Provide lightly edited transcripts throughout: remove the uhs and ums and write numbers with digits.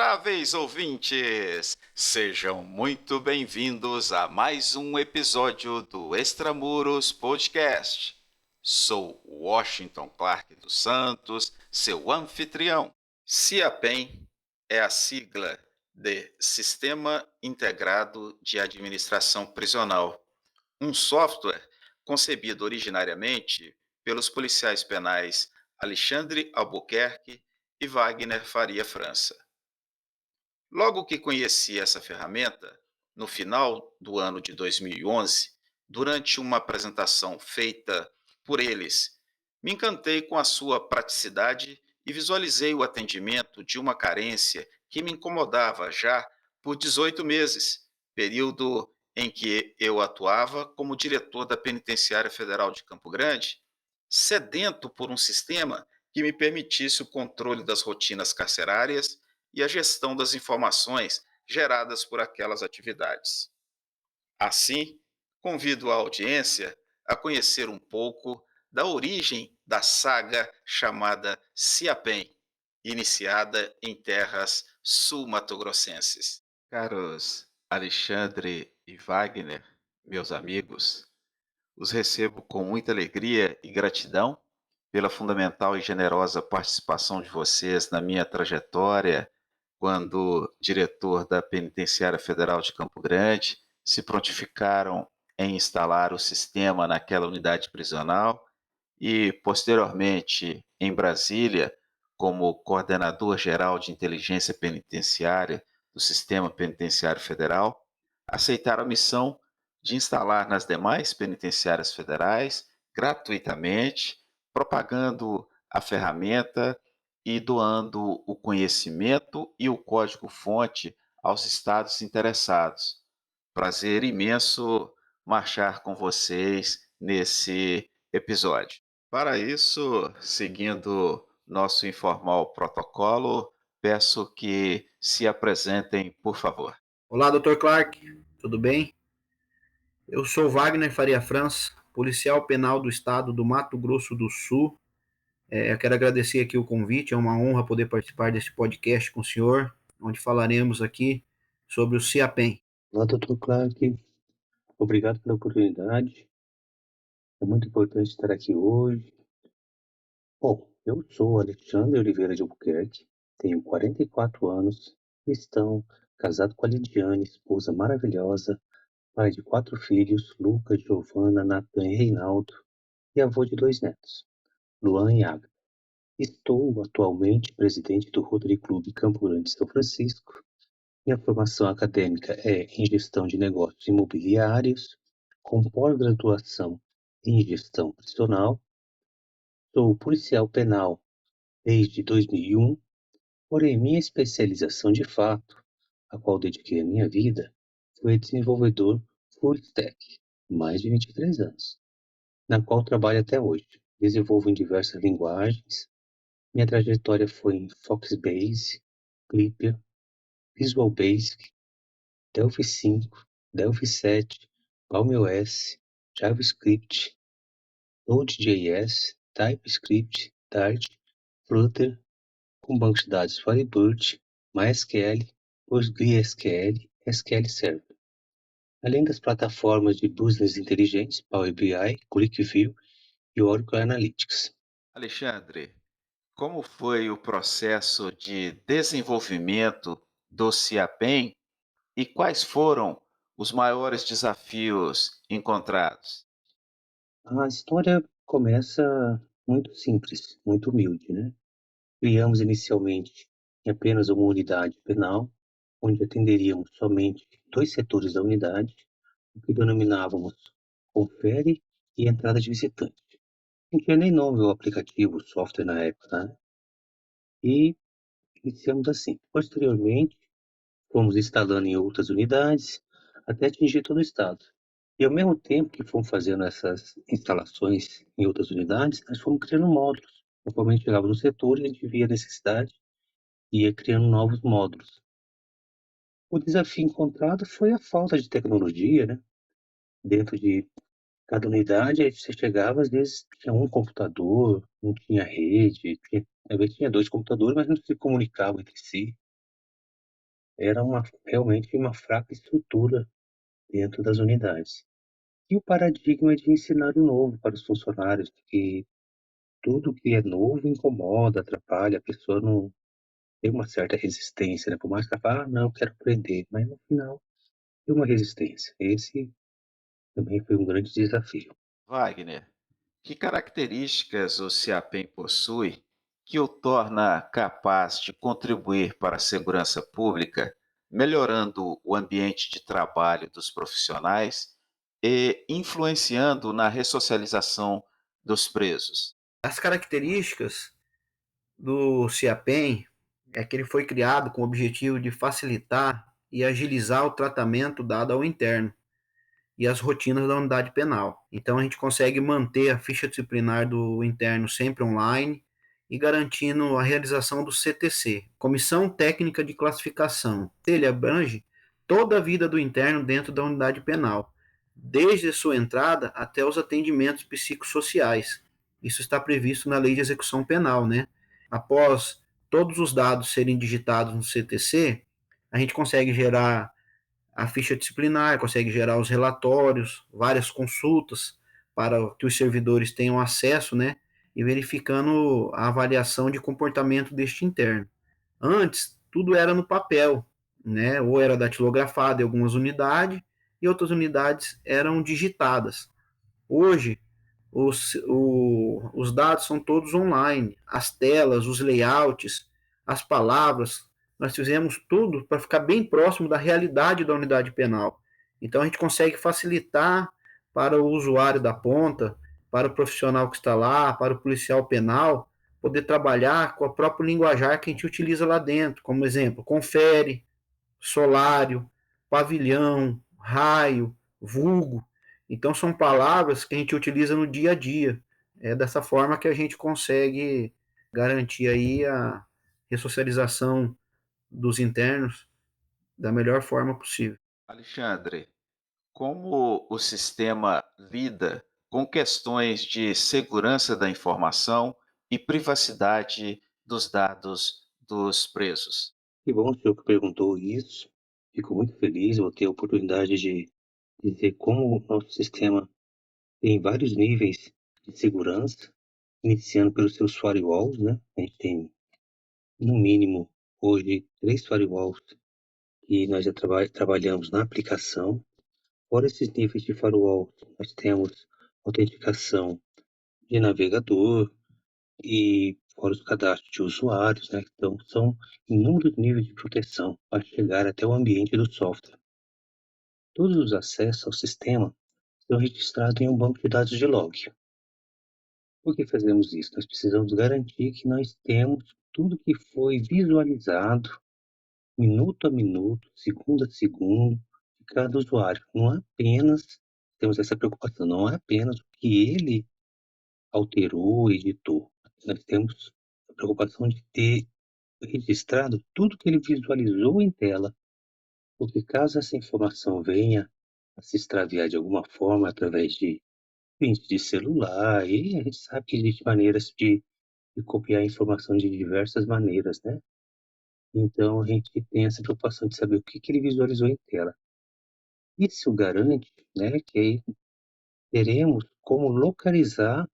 adoráveis ouvintes! Sejam muito bem-vindos a mais um episódio do Extramuros Podcast. Sou Washington Clark dos Santos, seu anfitrião. CIAPEM é a sigla de Sistema Integrado de Administração Prisional, um software concebido originariamente pelos policiais penais Alexandre Albuquerque e Wagner Faria França. Logo que conheci essa ferramenta, no final do ano de 2011, durante uma apresentação feita por eles, me encantei com a sua praticidade e visualizei o atendimento de uma carência que me incomodava já por 18 meses, período em que eu atuava como diretor da Penitenciária Federal de Campo Grande, sedento por um sistema que me permitisse o controle das rotinas carcerárias e a gestão das informações geradas por aquelas atividades. Assim, convido a audiência a conhecer um pouco da origem da saga chamada CIAPEM, iniciada em terras sul-matogrossenses. Caros Alexandre e Wagner, meus amigos, os recebo com muita alegria e gratidão pela fundamental e generosa participação de vocês na minha trajetória quando diretor da Penitenciária Federal de Campo Grande, se prontificaram em instalar o sistema naquela unidade prisional e, posteriormente, em Brasília, como coordenador geral de inteligência penitenciária do Sistema Penitenciário Federal, aceitaram a missão de instalar nas demais penitenciárias federais, gratuitamente, propagando a ferramenta e doando o conhecimento e o código-fonte aos estados interessados. Prazer imenso marchar com vocês nesse episódio. Para isso, seguindo nosso informal protocolo, peço que se apresentem, por favor. Olá, Dr. Clark, tudo bem? Eu sou Wagner Faria França, policial penal do estado do Mato Grosso do Sul. Eu quero agradecer aqui o convite, é uma honra poder participar desse podcast com o senhor, onde falaremos aqui sobre o CIAPEM. Olá, Dr. Clark, obrigado pela oportunidade. É muito importante estar aqui hoje. Bom, eu sou Alexandre Oliveira de Albuquerque, tenho 44 anos, cristão, casado com a Lidiane, esposa maravilhosa, pai de 4 filhos, Lucas, Giovana, Natan e Reinaldo, e avô de 2 netos, Luan e Agatha. Estou atualmente presidente do Rotary Clube Campo Grande São Francisco. Minha formação acadêmica é em gestão de negócios imobiliários, com pós-graduação em gestão prisional. Sou policial penal desde 2001, porém minha especialização de fato, a qual dediquei a minha vida, foi desenvolvedor full stack, mais de 23 anos, na qual trabalho até hoje. Desenvolvo em diversas linguagens. Minha trajetória foi em Foxbase, Clipper, Visual Basic, Delphi 5, Delphi 7, PalmOS, JavaScript, Node.js, TypeScript, Dart, Flutter, com banco de dados Firebird, MySQL, PostgreSQL, SQL Server, além das plataformas de business inteligentes Power BI, QlikView e Oracle Analytics. Alexandre, como foi o processo de desenvolvimento do CIAPEM e quais foram os maiores desafios encontrados? A história começa muito simples, muito humilde, né? Criamos inicialmente em apenas uma unidade penal, onde atenderíamos somente 2 setores da unidade, o que denominávamos confere e entrada de visitante. Não tinha nem nome o aplicativo, o software na época, né? E iniciamos assim. Posteriormente, fomos instalando em outras unidades, até atingir todo o estado. E ao mesmo tempo que fomos fazendo essas instalações em outras unidades, nós fomos criando módulos. Conforme a gente chegava no setor, a gente via a necessidade e ia criando novos módulos. O desafio encontrado foi a falta de tecnologia, né? Dentro de cada unidade, aí você chegava, às vezes tinha um computador, não tinha rede, às vezes tinha 2 computadores, mas não se comunicavam entre si. era realmente uma fraca estrutura dentro das unidades. E o paradigma de ensinar o novo para os funcionários, que tudo que é novo incomoda, atrapalha, a pessoa não tem uma certa resistência, né? Por mais que ela fale, não, eu quero aprender, mas no final tem uma resistência. Esse também foi um grande desafio. Wagner, que características o CIAPEM possui que o torna capaz de contribuir para a segurança pública, melhorando o ambiente de trabalho dos profissionais e influenciando na ressocialização dos presos? As características do CIAPEM é que ele foi criado com o objetivo de facilitar e agilizar o tratamento dado ao interno e as rotinas da unidade penal. Então a gente consegue manter a ficha disciplinar do interno sempre online e garantindo a realização do CTC, Comissão Técnica de Classificação. Ele abrange toda a vida do interno dentro da unidade penal, desde a sua entrada até os atendimentos psicossociais. Isso está previsto na Lei de Execução Penal, né? Após todos os dados serem digitados no CTC, a gente consegue gerar a ficha disciplinar, consegue gerar os relatórios, várias consultas para que os servidores tenham acesso, né? E verificando a avaliação de comportamento deste interno. Antes, tudo era no papel, né? Ou era datilografado em algumas unidades e outras unidades eram digitadas. Hoje, os dados são todos online, as telas, os layouts, as palavras, nós fizemos tudo para ficar bem próximo da realidade da unidade penal. Então a gente consegue facilitar para o usuário da ponta, para o profissional que está lá, para o policial penal, poder trabalhar com a própria linguajar que a gente utiliza lá dentro, como exemplo, confere, solário, pavilhão, raio, vulgo. Então são palavras que a gente utiliza no dia a dia. É dessa forma que a gente consegue garantir aí a ressocialização dos internos da melhor forma possível. Alexandre, como o sistema lida com questões de segurança da informação e privacidade dos dados dos presos? Que bom o senhor que perguntou isso. Fico muito feliz, vou ter a oportunidade de dizer como o nosso sistema tem vários níveis de segurança, iniciando pelos seus firewalls, né? A gente tem, no mínimo, hoje, 3 firewalls que nós já trabalhamos na aplicação. Fora esses níveis de firewall, nós temos autenticação de navegador e fora os cadastros de usuários, né? Então, são inúmeros níveis de proteção para chegar até o ambiente do software. Todos os acessos ao sistema são registrados em um banco de dados de log. Por que fazemos isso? Nós precisamos garantir que nós temos tudo que foi visualizado, minuto a minuto, segundo a segundo, de cada usuário. Não é apenas, temos essa preocupação, não é apenas o que ele alterou, editou. Nós temos a preocupação de ter registrado tudo que ele visualizou em tela, porque caso essa informação venha a se extraviar de alguma forma através de print de celular, e a gente sabe que existem maneiras de copiar informação de diversas maneiras, né? Então a gente tem essa preocupação de saber o que ele visualizou em tela. Isso garante, né, que aí teremos como localizar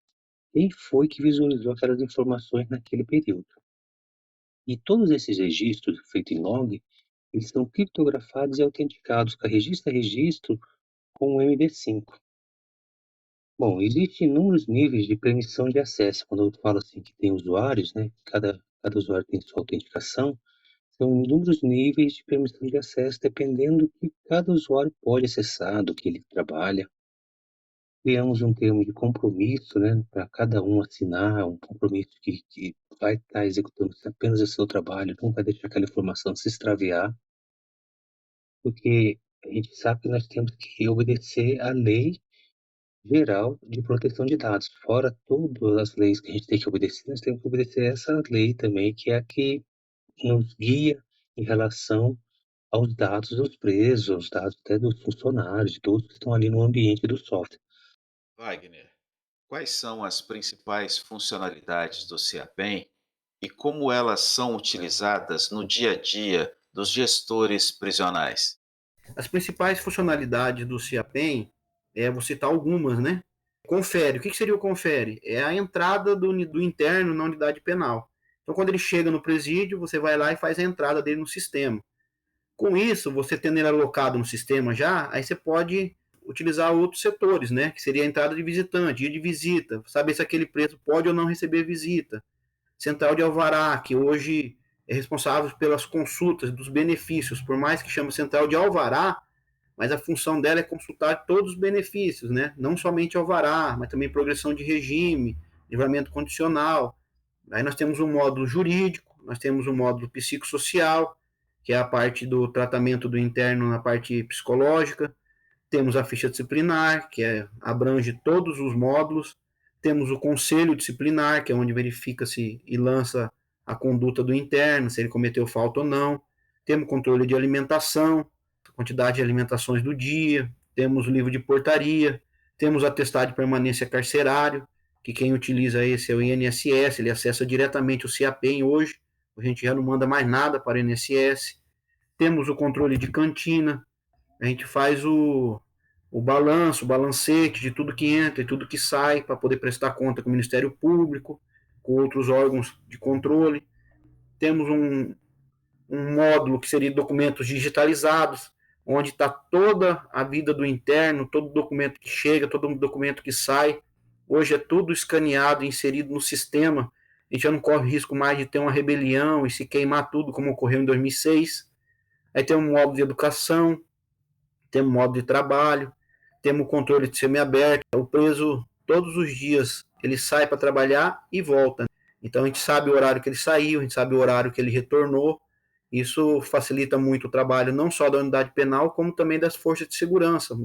quem foi que visualizou aquelas informações naquele período. E todos esses registros feitos em log, eles são criptografados e autenticados, registro a registro, com o MD5. Bom, existem inúmeros níveis de permissão de acesso. Quando eu falo assim que tem usuários, né, cada usuário tem sua autenticação, são inúmeros níveis de permissão de acesso, dependendo do que cada usuário pode acessar, do que ele trabalha. Criamos um termo de compromisso, né, para cada um assinar, um compromisso que vai estar executando apenas o seu trabalho, não vai deixar aquela informação se extraviar, porque a gente sabe que nós temos que obedecer à lei geral de proteção de dados. Fora todas as leis que a gente tem que obedecer, nós temos que obedecer essa lei também, que é a que nos guia em relação aos dados dos presos, aos dados até dos funcionários, de todos que estão ali no ambiente do software. Wagner, quais são as principais funcionalidades do CIAPEM e como elas são utilizadas no dia a dia dos gestores prisionais? As principais funcionalidades do CIAPEM, vou citar algumas, né? Confere. O que seria o confere? É a entrada do interno na unidade penal. Então, quando ele chega no presídio, você vai lá e faz a entrada dele no sistema. Com isso, você tendo ele alocado no sistema já, aí você pode utilizar outros setores, né? Que seria a entrada de visitante, dia de visita, saber se aquele preso pode ou não receber visita. Central de alvará, que hoje é responsável pelas consultas dos benefícios, por mais que chame central de alvará, mas a função dela é consultar todos os benefícios, né? Não somente alvará, mas também progressão de regime, livramento condicional. Aí nós temos um módulo jurídico, nós temos um módulo psicossocial, que é a parte do tratamento do interno na parte psicológica. Temos a ficha disciplinar, que abrange todos os módulos. Temos o conselho disciplinar, que é onde verifica-se e lança a conduta do interno, se ele cometeu falta ou não. Temos controle de alimentação, quantidade de alimentações do dia. Temos o livro de portaria. Temos o atestado de permanência carcerário, que quem utiliza esse é o INSS, ele acessa diretamente o CIAPEM hoje. A gente já não manda mais nada para o INSS. Temos o controle de cantina, a gente faz o balanço, o balancete de tudo que entra e tudo que sai, para poder prestar conta com o Ministério Público, com outros órgãos de controle. Temos um módulo que seria documentos digitalizados, onde está toda a vida do interno, todo documento que chega, todo documento que sai. Hoje é tudo escaneado, inserido no sistema. A gente já não corre risco mais de ter uma rebelião e se queimar tudo, como ocorreu em 2006. Aí tem um módulo de educação, temos modo de trabalho, temos controle de semiaberto. O preso, todos os dias, ele sai para trabalhar e volta. Então a gente sabe o horário que ele saiu, a gente sabe o horário que ele retornou. Isso facilita muito o trabalho, não só da unidade penal, como também das forças de segurança.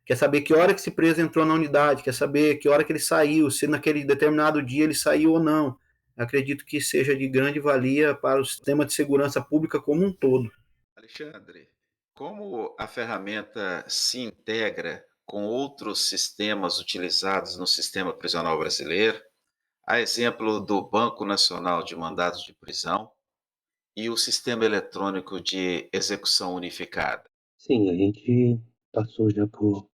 Quer saber que hora que esse preso entrou na unidade, quer saber que hora que ele saiu, se naquele determinado dia ele saiu ou não. Acredito que seja de grande valia para o sistema de segurança pública como um todo. Alexandre, como a ferramenta se integra com outros sistemas utilizados no sistema prisional brasileiro, a exemplo do Banco Nacional de Mandados de Prisão e o Sistema Eletrônico de Execução Unificada? Sim, a gente passou já por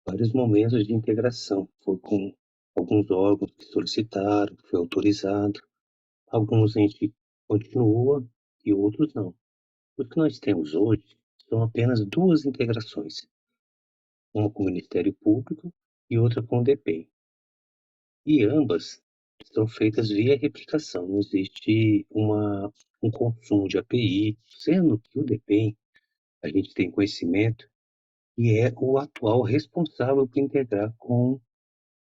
vários momentos de integração. Foi com alguns órgãos que solicitaram, que foi autorizado. Alguns a gente continua e outros não. O que nós temos hoje são apenas duas integrações, uma com o Ministério Público e outra com o DPEM. E ambas são feitas via replicação, não existe um consumo de API, sendo que o DPEM, a gente tem conhecimento, e é o atual responsável por integrar com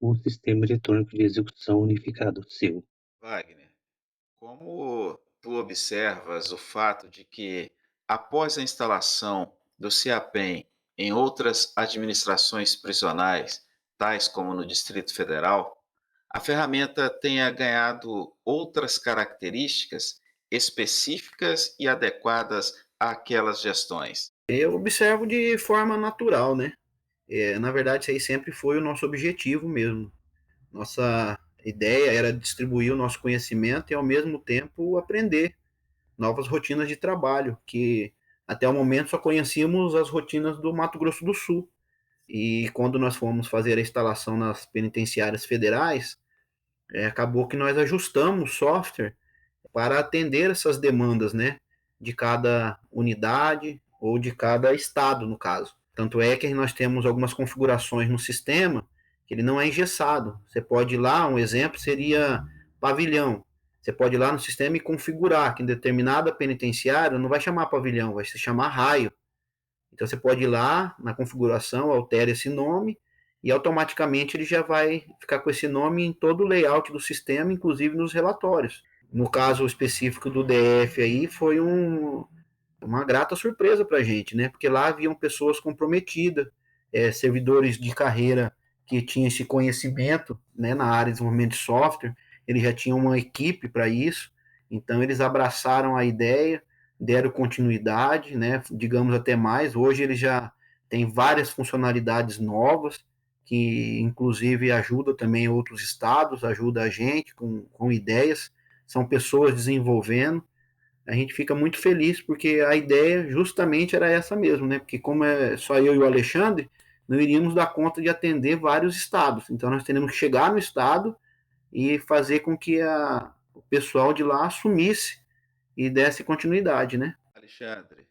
o Sistema Eletrônico de Execução Unificado, o SEU. Wagner, como tu observas o fato de que, após a instalação do CIAPEM em outras administrações prisionais, tais como no Distrito Federal, a ferramenta tenha ganhado outras características específicas e adequadas àquelas gestões? Eu observo de forma natural, né? Na verdade, isso aí sempre foi o nosso objetivo mesmo. Nossa ideia era distribuir o nosso conhecimento e, ao mesmo tempo, aprender novas rotinas de trabalho, que até o momento só conhecíamos as rotinas do Mato Grosso do Sul. E quando nós fomos fazer a instalação nas penitenciárias federais, acabou que nós ajustamos o software para atender essas demandas, né, de cada unidade ou de cada estado, no caso. Tanto é que nós temos algumas configurações no sistema que ele não é engessado. Você pode ir lá, um exemplo seria pavilhão. Você pode ir lá no sistema e configurar que em determinada penitenciária não vai chamar pavilhão, vai se chamar raio. Então você pode ir lá na configuração, altera esse nome e automaticamente ele já vai ficar com esse nome em todo o layout do sistema, inclusive nos relatórios. No caso específico do DF aí, foi uma grata surpresa para a gente, né? Porque lá haviam pessoas comprometidas, servidores de carreira que tinham esse conhecimento, né, na área de desenvolvimento de software, eles já tinham uma equipe para isso, então eles abraçaram a ideia, deram continuidade, né, digamos até mais. Hoje eles já têm várias funcionalidades novas, que inclusive ajuda também outros estados, ajuda a gente com ideias, são pessoas desenvolvendo, a gente fica muito feliz, porque a ideia justamente era essa mesmo, né? Porque como é só eu e o Alexandre, não iríamos dar conta de atender vários estados. Então nós teremos que chegar no estado e fazer com que o pessoal de lá assumisse e desse continuidade, né? Alexandre,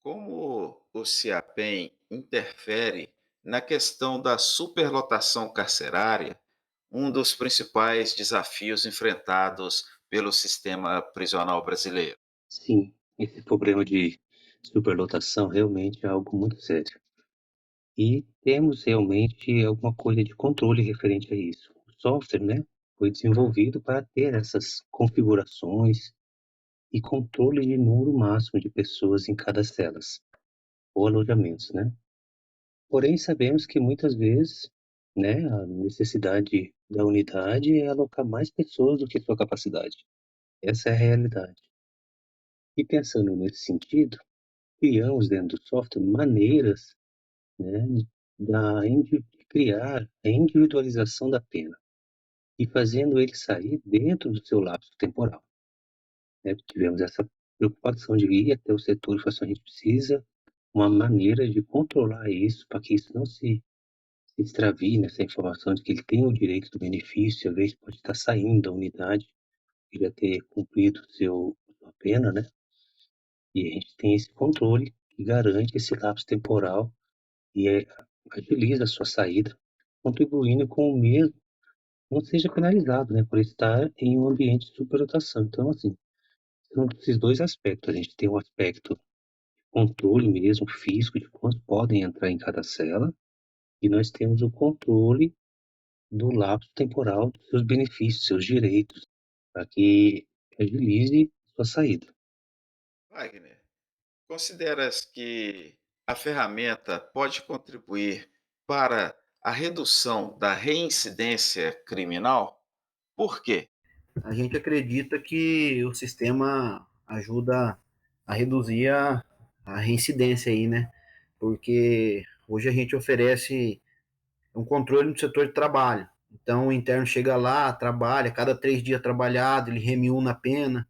como o CIAPEM interfere na questão da superlotação carcerária, um dos principais desafios enfrentados pelo sistema prisional brasileiro? Sim, esse problema de superlotação realmente é algo muito sério. E temos realmente alguma coisa de controle referente a isso. O software, né, foi desenvolvido para ter essas configurações e controle de número máximo de pessoas em cada celas ou alojamentos, né? Porém, sabemos que muitas vezes, né, a necessidade da unidade é alocar mais pessoas do que sua capacidade. Essa é a realidade. E pensando nesse sentido, criamos dentro do software maneiras, né, de criar a individualização da pena e fazendo ele sair dentro do seu lapso temporal, né? Tivemos essa preocupação de ir até o setor e falar assim, a gente precisa uma maneira de controlar isso para que isso não se extravie nessa informação de que ele tem o direito do benefício, às vezes pode estar saindo da unidade e já ter cumprido sua pena, né? E a gente tem esse controle que garante esse lapso temporal e agiliza a sua saída, contribuindo com o mesmo, não seja penalizado, né, por estar em um ambiente de superlotação. Então, assim, são esses dois aspectos. A gente tem o aspecto controle mesmo físico de quantos podem entrar em cada cela, e nós temos o controle do lapso temporal dos seus benefícios, seus direitos, para que agilize sua saída. Wagner, consideras que a ferramenta pode contribuir para a redução da reincidência criminal? Por quê? A gente acredita que o sistema ajuda a reduzir a reincidência aí, né? Porque hoje a gente oferece um controle no setor de trabalho. Então o interno chega lá, trabalha, cada 3 dias trabalhado, ele reúne a pena.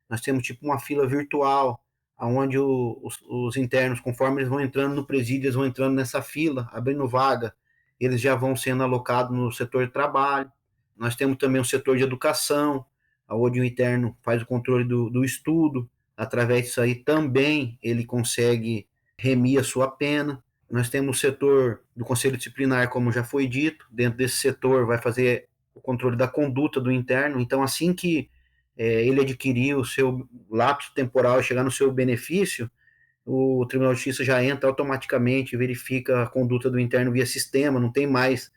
Nós temos tipo uma fila virtual, onde os internos, conforme eles vão entrando no presídio, eles vão entrando nessa fila, abrindo vaga, eles já vão sendo alocados no setor de trabalho. Nós temos também o setor de educação, onde o interno faz o controle do estudo. Através disso aí também ele consegue remir a sua pena. Nós temos o setor do conselho disciplinar, como já foi dito. Dentro desse setor vai fazer o controle da conduta do interno. Então, assim que ele adquirir o seu lapso temporal e chegar no seu benefício, o Tribunal de Justiça já entra automaticamente, verifica a conduta do interno via sistema, não tem mais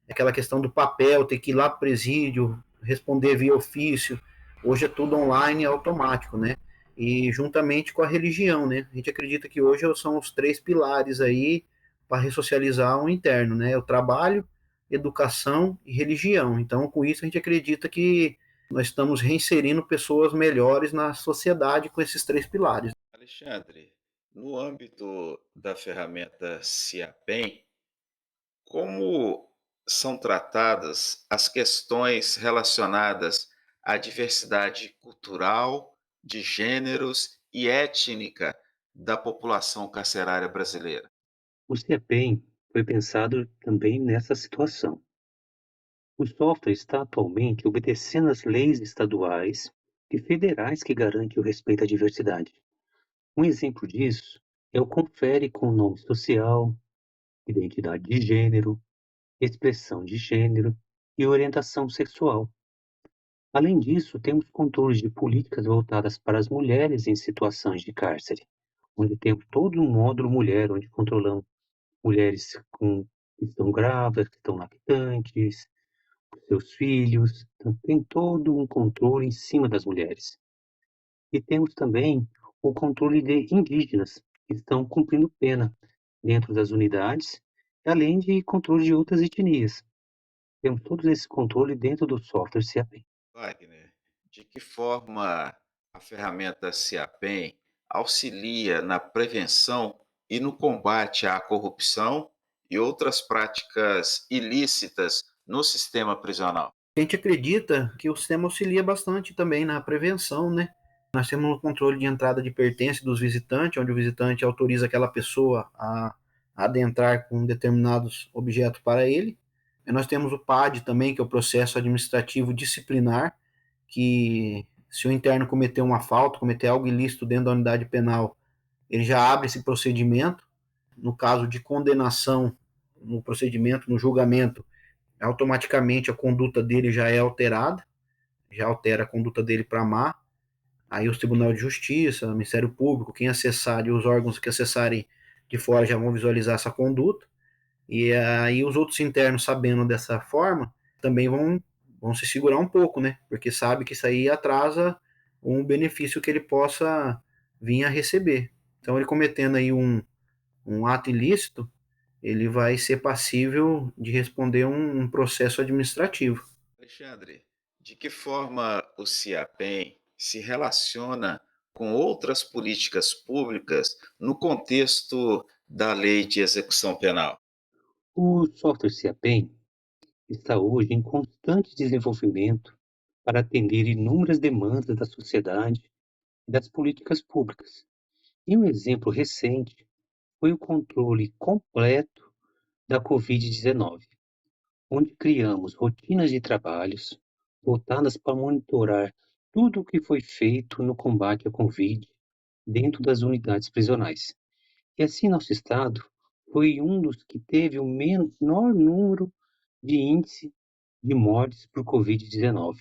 aquela questão do papel, ter que ir lá para o presídio, responder via ofício. Hoje é tudo online e automático, né? E juntamente com a religião, né? A gente acredita que hoje são os 3 pilares aí para ressocializar o interno, né? O trabalho, educação e religião. Então, com isso, a gente acredita que nós estamos reinserindo pessoas melhores na sociedade com esses 3 pilares. Alexandre, no âmbito da ferramenta CIAPEM, como são tratadas as questões relacionadas à diversidade cultural, de gêneros e étnica da população carcerária brasileira? O CEPEM foi pensado também nessa situação. O software está atualmente obedecendo às leis estaduais e federais que garantem o respeito à diversidade. Um exemplo disso é o Confere com nome social, identidade de gênero, expressão de gênero e orientação sexual. Além disso, temos controles de políticas voltadas para as mulheres em situações de cárcere, onde temos todo um módulo mulher, onde controlamos mulheres que estão grávidas, que estão lactantes, seus filhos. Então, tem todo um controle em cima das mulheres. E temos também o controle de indígenas, que estão cumprindo pena dentro das unidades, além de controle de outras etnias. Temos todo esse controle dentro do software CIAPEM. Wagner, de que forma a ferramenta CIAPEM auxilia na prevenção e no combate à corrupção e outras práticas ilícitas no sistema prisional? A gente acredita que o sistema auxilia bastante também na prevenção, né? Nós temos um controle de entrada de pertence dos visitantes, onde o visitante autoriza aquela pessoa a adentrar com determinados objetos para ele. E nós temos o PAD também, que é o processo administrativo disciplinar, que se o interno cometer uma falta, cometer algo ilícito dentro da unidade penal, ele já abre esse procedimento. No caso de condenação, no procedimento, no julgamento, automaticamente a conduta dele já é alterada, já altera a conduta dele para má. Aí os Tribunal de Justiça, o Ministério Público, quem acessar e os órgãos que acessarem de fora já vão visualizar essa conduta. E aí os outros internos, sabendo dessa forma, também vão se segurar um pouco, né? Porque sabe que isso aí atrasa um benefício que ele possa vir a receber. Então, ele cometendo aí um ato ilícito, ele vai ser passível de responder um processo administrativo. Alexandre, de que forma o CIAPEM se relaciona com outras políticas públicas no contexto da Lei de Execução Penal? O software CIAPEM está hoje em constante desenvolvimento para atender inúmeras demandas da sociedade e das políticas públicas. E um exemplo recente foi o controle completo da Covid-19, onde criamos rotinas de trabalhos voltadas para monitorar tudo o que foi feito no combate à Covid dentro das unidades prisionais. E assim nosso estado foi um dos que teve o menor número de índice de mortes por Covid-19.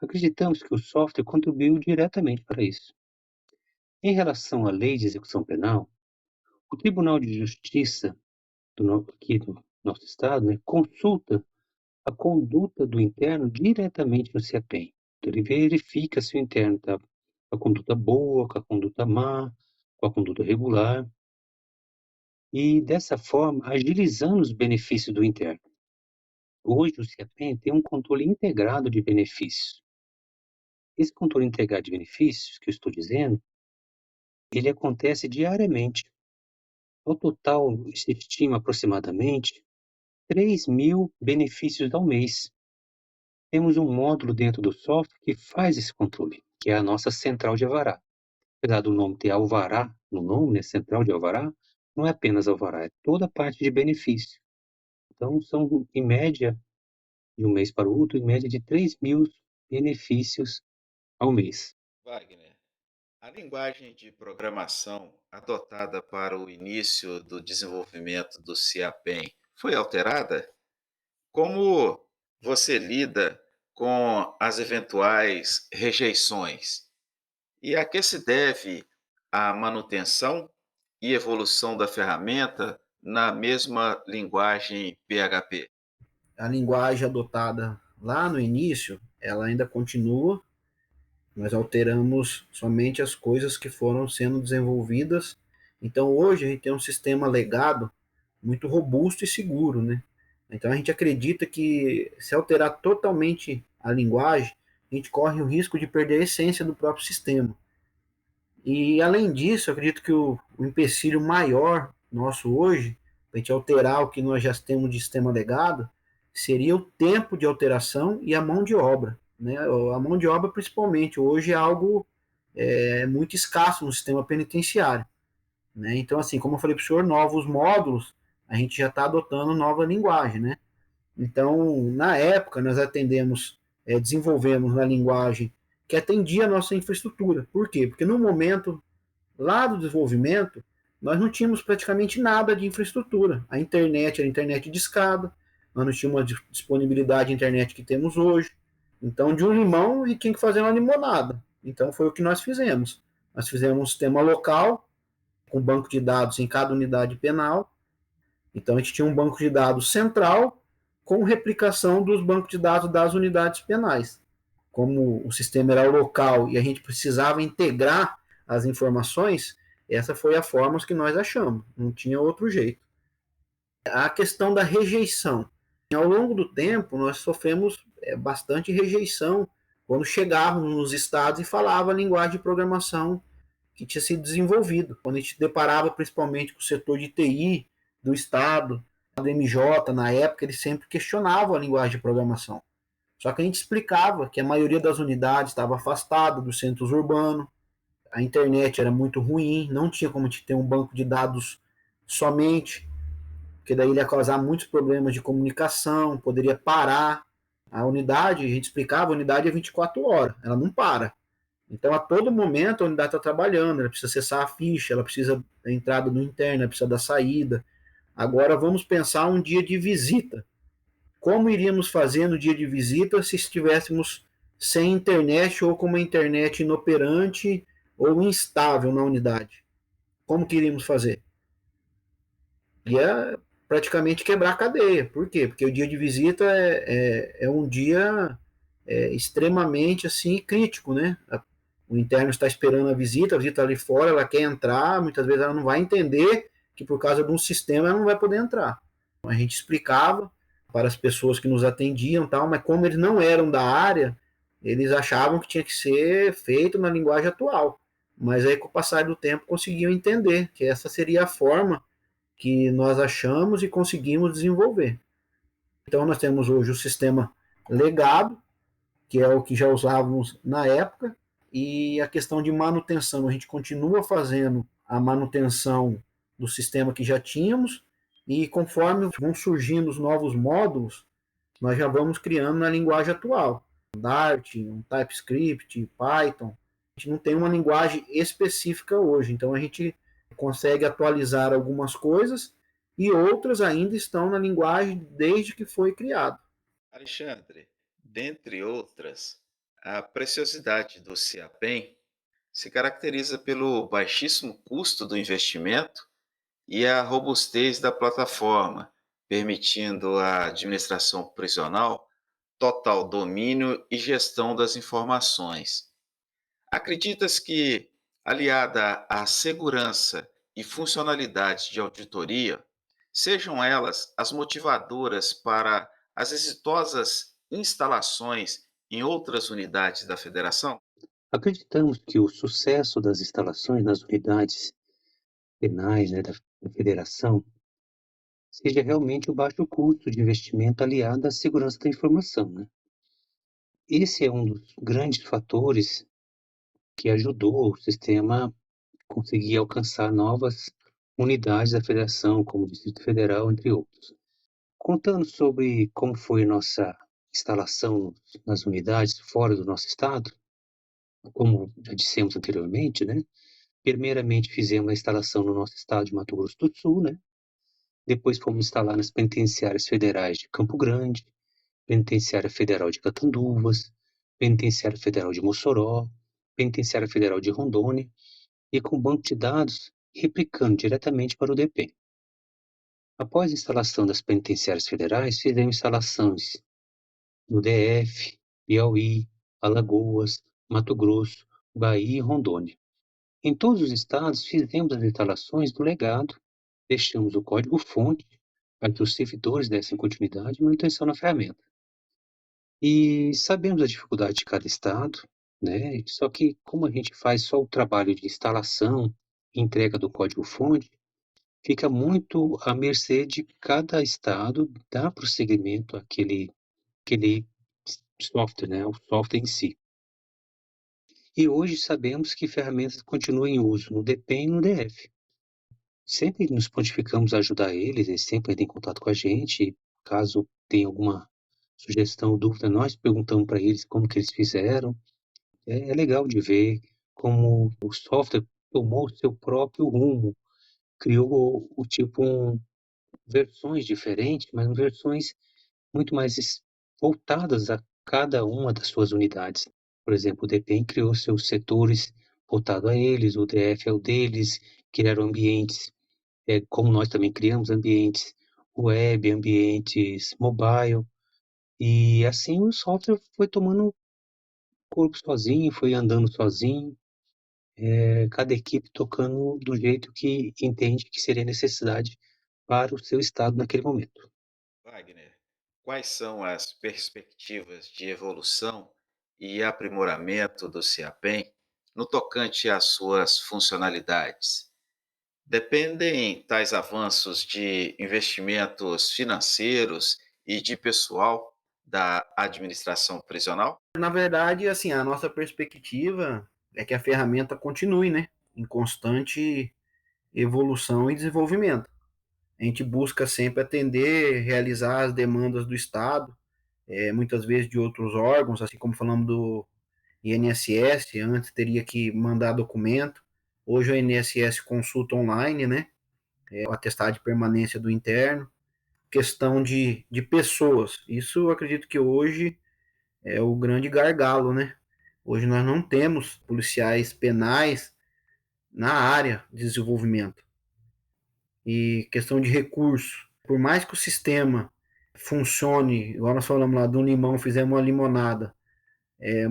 Acreditamos que o software contribuiu diretamente para isso. Em relação à lei de execução penal, o Tribunal de Justiça aqui do nosso estado, né, consulta a conduta do interno diretamente no CIAPEM. Então, ele verifica se o interno está com a conduta boa, com a conduta má, com a conduta regular, e dessa forma agilizando os benefícios do interno. Hoje o CIAPEM tem um controle integrado de benefícios. Esse controle integrado de benefícios que eu estou dizendo, ele acontece diariamente. Ao total, se estima aproximadamente 3.000 benefícios ao mês. Temos um módulo dentro do software que faz esse controle, que é a nossa central de alvará. Apesar do nome ter alvará no nome, né, central de alvará, não é apenas alvará, é toda a parte de benefício. Então, são, em média, de um mês para o outro, em média de 3.000 benefícios ao mês. Wagner, a linguagem de programação adotada para o início do desenvolvimento do CIAPEM foi alterada? Como você lida com as eventuais rejeições? E a que se deve a manutenção e evolução da ferramenta na mesma linguagem PHP? A linguagem adotada lá no início, ela ainda continua. Nós alteramos somente as coisas que foram sendo desenvolvidas. Então, hoje, a gente tem um sistema legado muito robusto e seguro, né? Então, a gente acredita que se alterar totalmente a linguagem, a gente corre o risco de perder a essência do próprio sistema. E, além disso, eu acredito que o empecilho maior nosso hoje, para a gente alterar o que nós já temos de sistema legado, seria o tempo de alteração e a mão de obra. Né? A mão de obra, principalmente, hoje é algo muito escasso no sistema penitenciário. Né? Então, assim, como eu falei para o senhor, novos módulos, a gente já está adotando nova linguagem. Né? Então, na época, nós desenvolvemos na linguagem que atendia a nossa infraestrutura. Por quê? Porque no momento lá do desenvolvimento, nós não tínhamos praticamente nada de infraestrutura. A internet era internet de escada, nós não tínhamos a disponibilidade de internet que temos hoje. Então, de um limão e tinha que fazer uma limonada. Então, foi o que nós fizemos. Nós fizemos um sistema local, com banco de dados em cada unidade penal. Então, a gente tinha um banco de dados central com replicação dos bancos de dados das unidades penais. Como o sistema era local e a gente precisava integrar as informações, essa foi a forma que nós achamos, não tinha outro jeito. A questão da rejeição. Ao longo do tempo, nós sofremos bastante rejeição quando chegávamos nos estados e falava a linguagem de programação que tinha sido desenvolvido. Quando a gente deparava principalmente com o setor de TI do estado, do MJ, na época, eles sempre questionavam a linguagem de programação. Só que a gente explicava que a maioria das unidades estava afastada dos centros urbanos, a internet era muito ruim, não tinha como ter um banco de dados somente, porque daí ele ia causar muitos problemas de comunicação, poderia parar. A unidade, a gente explicava, a unidade é 24 horas, ela não para. Então, a todo momento, a unidade está trabalhando, ela precisa acessar a ficha, ela precisa da entrada no interno, ela precisa da saída. Agora, vamos pensar um dia de visita. Como iríamos fazer no dia de visita se estivéssemos sem internet ou com uma internet inoperante ou instável na unidade? Como que iríamos fazer? Ia praticamente quebrar a cadeia. Por quê? Porque o dia de visita é um dia extremamente assim crítico, né? O interno está esperando a visita está ali fora, ela quer entrar, muitas vezes ela não vai entender que por causa de um sistema ela não vai poder entrar. A gente explicava para as pessoas que nos atendiam, tal, mas como eles não eram da área, eles achavam que tinha que ser feito na linguagem atual. Mas aí, com o passar do tempo, conseguiam entender que essa seria a forma que nós achamos e conseguimos desenvolver. Então, nós temos hoje o sistema legado, que é o que já usávamos na época, e a questão de manutenção, a gente continua fazendo a manutenção do sistema que já tínhamos, e conforme vão surgindo os novos módulos, nós já vamos criando na linguagem atual. Dart, um TypeScript, Python. A gente não tem uma linguagem específica hoje, então a gente consegue atualizar algumas coisas e outras ainda estão na linguagem desde que foi criado. Alexandre, dentre outras, a preciosidade do CIAPEM se caracteriza pelo baixíssimo custo do investimento e a robustez da plataforma, permitindo a administração prisional total domínio e gestão das informações. Acreditas que, aliada à segurança e funcionalidade de auditoria, sejam elas as motivadoras para as exitosas instalações em outras unidades da federação? Acreditamos que o sucesso das instalações nas unidades penais, né, da federação seja realmente o baixo custo de investimento aliado à segurança da informação, né? Esse é um dos grandes fatores que ajudou o sistema a conseguir alcançar novas unidades da federação, como o Distrito Federal, entre outros. Contando sobre como foi nossa instalação nas unidades fora do nosso estado, como já dissemos anteriormente, né? Primeiramente fizemos a instalação no nosso estado de Mato Grosso do Sul, né? Depois fomos instalar nas penitenciárias federais de Campo Grande, Penitenciária Federal de Catanduvas, Penitenciária Federal de Mossoró, Penitenciária Federal de Rondônia, e com banco de dados replicando diretamente para o DP. Após a instalação das penitenciárias federais, fizemos instalações no DF, Piauí, Alagoas, Mato Grosso, Bahia e Rondônia. Em todos os estados, fizemos as instalações do legado, deixamos o código-fonte para que os servidores dessem continuidade e manutenção na ferramenta. E sabemos a dificuldade de cada estado, né? Só que como a gente faz só o trabalho de instalação e entrega do código-fonte, fica muito à mercê de cada estado dar prosseguimento àquele software, né? O software em si. E hoje sabemos que ferramentas continuam em uso no DP e no DF. Sempre nos prontificamos a ajudar eles sempre entram em contato com a gente. Caso tenha alguma sugestão ou dúvida, nós perguntamos para eles como que eles fizeram. É legal de ver como o software tomou o seu próprio rumo, criou versões diferentes, mas versões muito mais voltadas a cada uma das suas unidades. Por exemplo, o DPEM criou seus setores voltados a eles, o DF é o deles, criaram ambientes, como nós também criamos ambientes web, ambientes mobile, e assim o software foi tomando corpo sozinho, foi andando sozinho, cada equipe tocando do jeito que entende que seria necessidade para o seu estado naquele momento. Wagner, quais são as perspectivas de evolução e aprimoramento do CIAPEM no tocante às suas funcionalidades? Dependem tais avanços de investimentos financeiros e de pessoal da administração prisional? Na verdade, assim, a nossa perspectiva é que a ferramenta continue, né, em constante evolução e desenvolvimento. A gente busca sempre atender, realizar as demandas do Estado, muitas vezes de outros órgãos, assim como falamos do INSS, antes teria que mandar documento, hoje o INSS consulta online, né, o atestado de permanência do interno, questão de pessoas, isso eu acredito que hoje é o grande gargalo, né, hoje nós não temos policiais penais na área de desenvolvimento. E questão de recurso, por mais que o sistema funcione, igual nós falamos lá, de um limão fizemos uma limonada,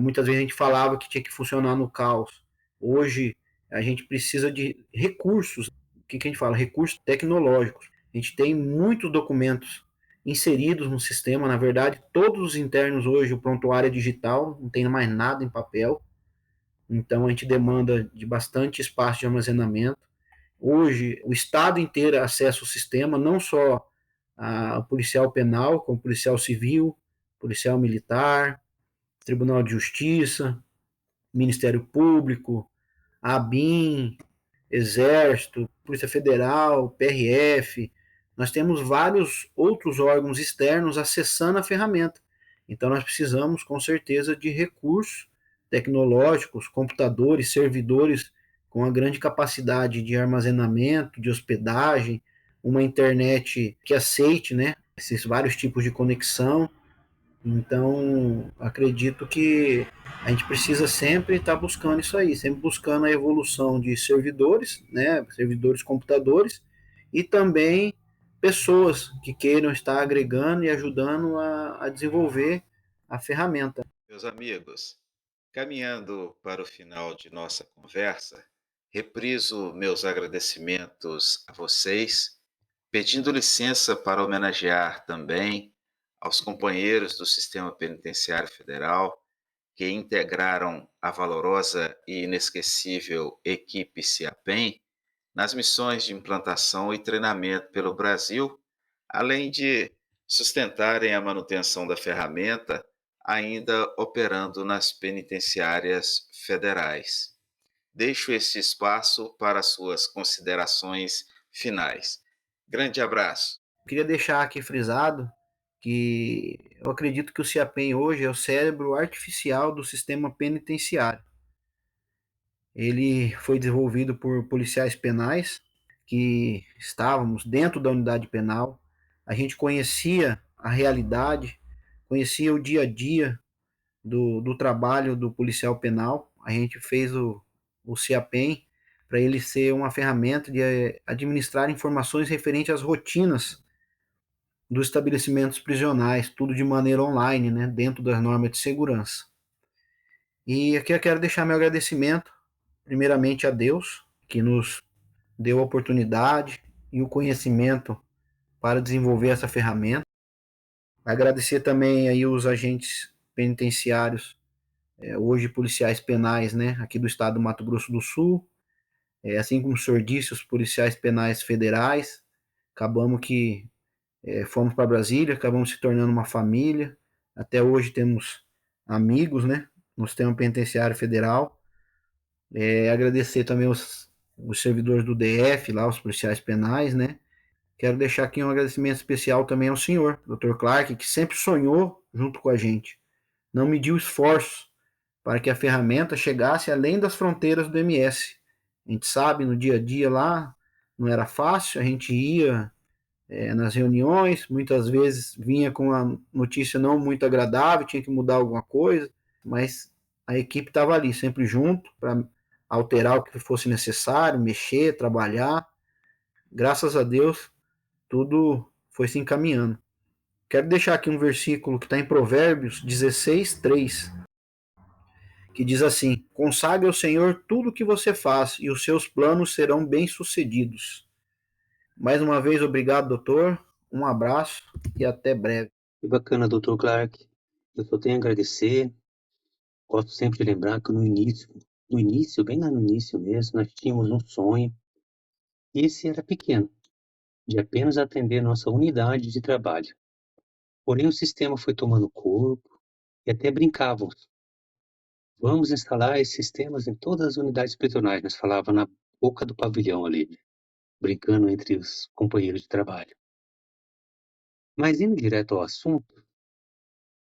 muitas vezes a gente falava que tinha que funcionar no caos. Hoje a gente precisa de recursos. O que a gente fala? Recursos tecnológicos. A gente tem muitos documentos inseridos no sistema. Na verdade, todos os internos hoje, o prontuário é digital, não tem mais nada em papel. Então a gente demanda de bastante espaço de armazenamento. Hoje, o Estado inteiro acessa o sistema, não só o policial penal, como policial civil, policial militar, Tribunal de Justiça, Ministério Público, ABIN, Exército, Polícia Federal, PRF. Nós temos vários outros órgãos externos acessando a ferramenta. Então, nós precisamos, com certeza, de recursos tecnológicos, computadores, servidores com a grande capacidade de armazenamento, de hospedagem, uma internet que aceite, né, esses vários tipos de conexão. Então, acredito que a gente precisa sempre estar buscando isso aí, sempre buscando a evolução de servidores, né, servidores computadores, e também pessoas que queiram estar agregando e ajudando a desenvolver a ferramenta. Meus amigos, caminhando para o final de nossa conversa, repriso meus agradecimentos a vocês, pedindo licença para homenagear também aos companheiros do Sistema Penitenciário Federal que integraram a valorosa e inesquecível equipe CIAPEM nas missões de implantação e treinamento pelo Brasil, além de sustentarem a manutenção da ferramenta, ainda operando nas penitenciárias federais. Deixo esse espaço para suas considerações finais. Grande abraço. Queria deixar aqui frisado que eu acredito que o CIAPEN hoje é o cérebro artificial do sistema penitenciário. Ele foi desenvolvido por policiais penais que estávamos dentro da unidade penal. A gente conhecia a realidade, conhecia o dia a dia do trabalho do policial penal. A gente fez o CIAPEN para ele ser uma ferramenta de administrar informações referentes às rotinas dos estabelecimentos prisionais, tudo de maneira online, né, dentro das normas de segurança. E aqui eu quero deixar meu agradecimento, primeiramente a Deus, que nos deu a oportunidade e o conhecimento para desenvolver essa ferramenta. Agradecer também aí os agentes penitenciários, hoje policiais penais, né, aqui do estado do Mato Grosso do Sul, assim como o senhor disse, os policiais penais federais. Acabamos que fomos para Brasília, acabamos se tornando uma família. Até hoje temos amigos, né, no sistema penitenciário federal. Agradecer também os servidores do DF, lá, os policiais penais, né. Quero deixar aqui um agradecimento especial também ao senhor, Dr. Clark, que sempre sonhou junto com a gente. Não mediu esforço para que a ferramenta chegasse além das fronteiras do MS. A gente sabe, no dia a dia lá, não era fácil, a gente ia nas reuniões, muitas vezes vinha com uma notícia não muito agradável, tinha que mudar alguma coisa, mas a equipe estava ali, sempre junto, para alterar o que fosse necessário, mexer, trabalhar. Graças a Deus, tudo foi se encaminhando. Quero deixar aqui um versículo que está em Provérbios 16:3, que diz assim: consagre ao Senhor tudo o que você faz, e os seus planos serão bem-sucedidos. Mais uma vez, obrigado, doutor. Um abraço e até breve. Que bacana, Dr. Clark. Eu só tenho a agradecer. Gosto sempre de lembrar que no início, bem lá no início mesmo, nós tínhamos um sonho. E esse era pequeno, de apenas atender nossa unidade de trabalho. Porém, o sistema foi tomando corpo e até brincávamos. Vamos instalar esses sistemas em todas as unidades prisionais, nós falava na boca do pavilhão ali, né, brincando entre os companheiros de trabalho. Mas indo direto ao assunto,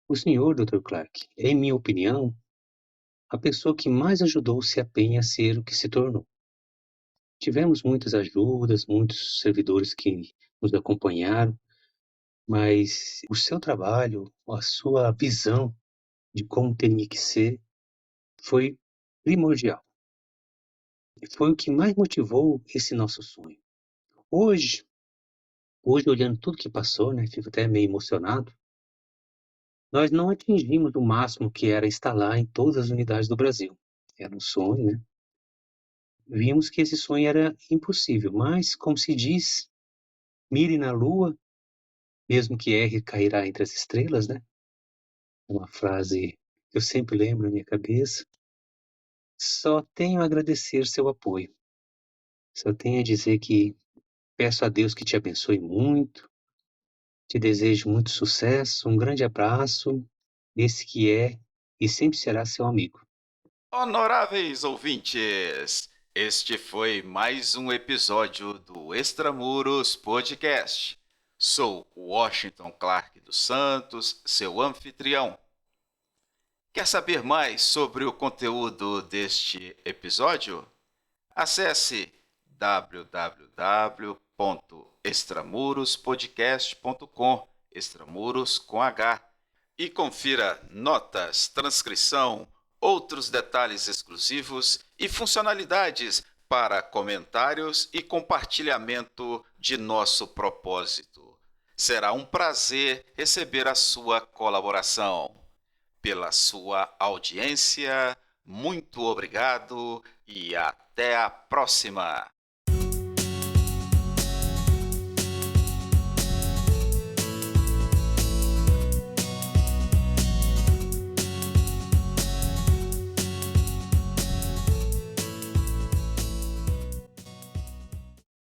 o senhor, Dr. Clark, é, em minha opinião, a pessoa que mais ajudou o CEAPEN a ser o que se tornou. Tivemos muitas ajudas, muitos servidores que nos acompanharam, mas o seu trabalho, a sua visão de como teria que ser, foi primordial. E foi o que mais motivou esse nosso sonho. Hoje, olhando tudo que passou, né, fico até meio emocionado, nós não atingimos o máximo que era instalar em todas as unidades do Brasil. Era um sonho, né? Vimos que esse sonho era impossível, mas, como se diz, mire na lua, mesmo que erre, cairá entre as estrelas, né? É uma frase que eu sempre lembro na minha cabeça. Só tenho a agradecer seu apoio. Só tenho a dizer que peço a Deus que te abençoe muito, te desejo muito sucesso, um grande abraço, esse que é e sempre será seu amigo. Honoráveis ouvintes, este foi mais um episódio do Extramuros Podcast. Sou Washington Clark dos Santos, seu anfitrião. Quer saber mais sobre o conteúdo deste episódio? Acesse www.extramurospodcast.com, extramuros com H, e confira notas, transcrição, outros detalhes exclusivos e funcionalidades para comentários e compartilhamento de nosso propósito. Será um prazer receber a sua colaboração. Pela sua audiência, muito obrigado e até a próxima!